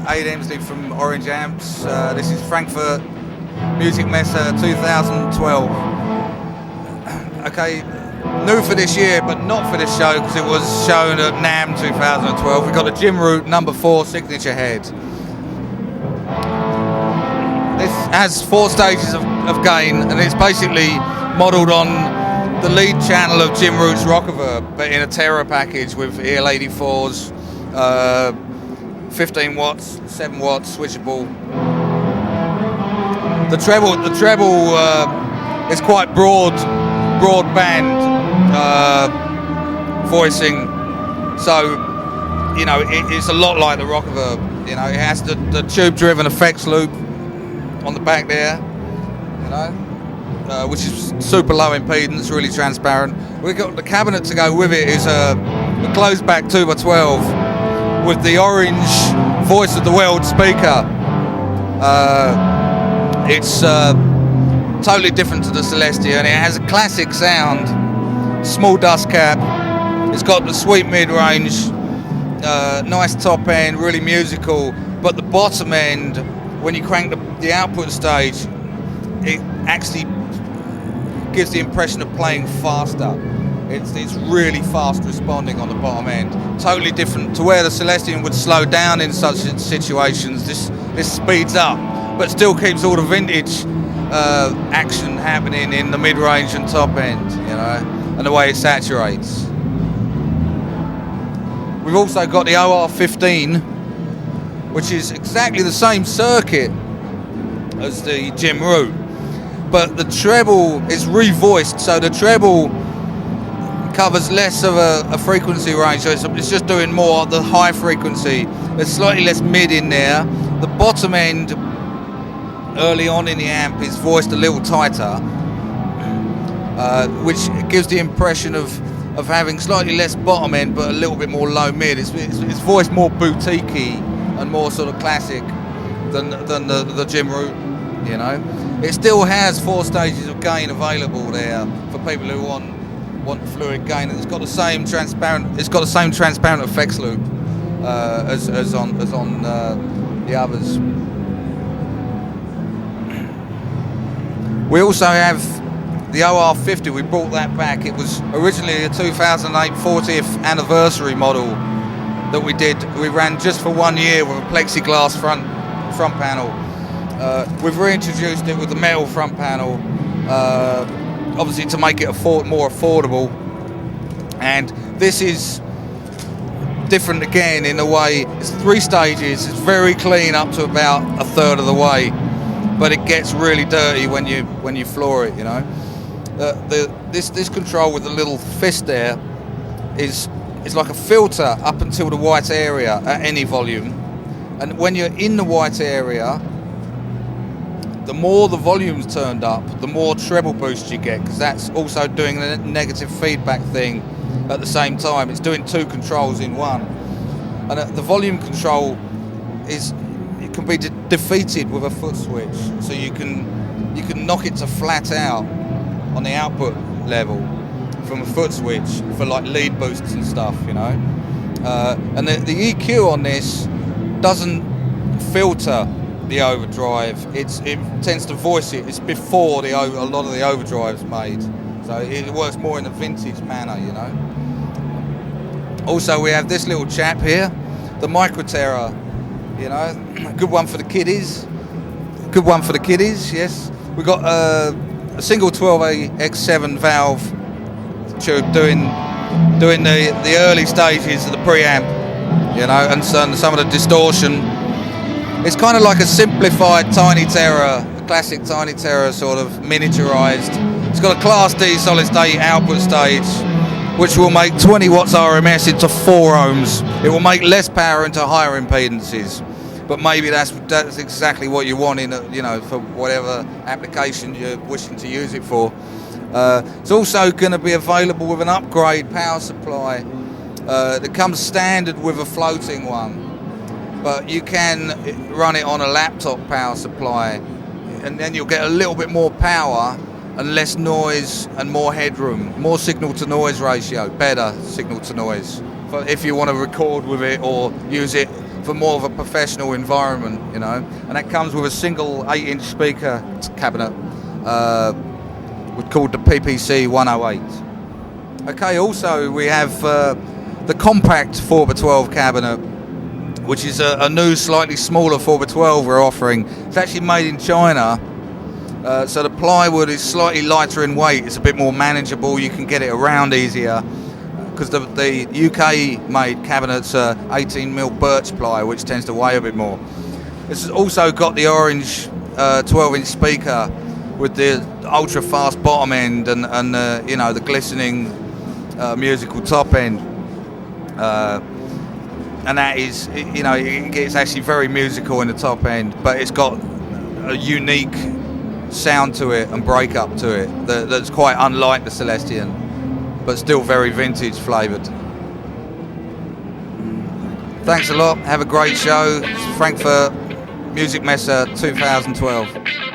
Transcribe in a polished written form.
Aid Emsley from Orange Amps. This is Frankfurt Musikmesse 2012. Okay, new for this year, but not for this show because it was shown at NAMM 2012. We've got the Jim Root number 4 signature head. This has 4 stages of gain, and it's basically modelled on the lead channel of Jim Root's Rockaverb, but in a Terra package with EL84s, 15 watts, 7 watts, switchable. The treble is quite broad band voicing, so you know it's a lot like the Rockaverb. You know, it has the tube-driven effects loop on the back there, you know, which is super low impedance, really transparent. We've got the cabinet to go with it is a closed back 2x12 with the orange voice of the world speaker. It's totally different to the Celestia, and it has a classic sound, small dust cap. It's got the sweet mid-range, nice top end, really musical, but the bottom end, when you crank the output stage, it actually gives the impression of playing faster. It's really fast responding on the bottom end. Totally different to where the Celestian would slow down in such situations. This speeds up, but still keeps all the vintage action happening in the mid-range and top end, you know, and the way it saturates. We've also got the OR15, which is exactly the same circuit as the Jim Root, but the treble is revoiced, so the treble covers less of a frequency range, so it's just doing more of the high frequency. There's slightly less mid in there. The bottom end early on in the amp is voiced a little tighter, which gives the impression of having slightly less bottom end but a little bit more low mid. It's voiced more boutique-y and more sort of classic than the Jim Root, you know. It still has 4 stages of gain available there for people who want fluid gain, and it's got the same transparent effects loop as on the others. We also have the OR50. We brought that back. It was originally a 2008 40th anniversary model that we did. We ran just for 1 year with a plexiglass front panel. We've reintroduced it with the metal front panel, obviously to make it more affordable. And this is different again in a way. It's 3 stages. It's very clean up to about a third of the way, but it gets really dirty when you floor it. You know, this control with the little fist there is like a filter up until the white area at any volume, and when you're in the white area, the more the volume's turned up, the more treble boost you get, because that's also doing the negative feedback thing at the same time. It's doing 2 controls in one, and the volume control can be defeated with a foot switch, so you can knock it to flat out on the output level from a foot switch for like lead boosts and stuff, you know. And the EQ on this doesn't filter the overdrive. It tends to voice it. It's before a lot of the overdrive's made, so it works more in a vintage manner, you know. Also, we have this little chap here, the Micro Terra. You know, good one for the kiddies. Good one for the kiddies. Yes, we got a single 12A X7 valve tube doing the early stages of the preamp. You know, and some of the distortion. It's kind of like a simplified Tiny Terror, a classic Tiny Terror sort of miniaturized. It's got a Class D solid state output stage, which will make 20 watts RMS into 4 ohms. It will make less power into higher impedances, but maybe that's exactly what you want in for whatever application you're wishing to use it for. It's also going to be available with an upgrade power supply that comes standard with a floating one, but you can run it on a laptop power supply, and then you'll get a little bit more power and less noise and more headroom, more signal to noise ratio, better signal to noise, if you want to record with it or use it for more of a professional environment, you know. And that comes with a single 8-inch speaker cabinet, called the PPC 108. Okay, also we have the compact 4x12 cabinet, which is a new, slightly smaller 4x12 we're offering. It's actually made in China, so the plywood is slightly lighter in weight. It's a bit more manageable. You can get it around easier, because the UK-made cabinets are 18mm birch ply, which tends to weigh a bit more. This has also got the orange 12-inch speaker with the ultra-fast bottom end and you know, the glistening musical top end. And that is, you know, it's actually very musical in the top end, but it's got a unique sound to it and breakup to it that's quite unlike the Celestion, but still very vintage flavoured. Thanks a lot. Have a great show. It's Frankfurt Musikmesse 2012.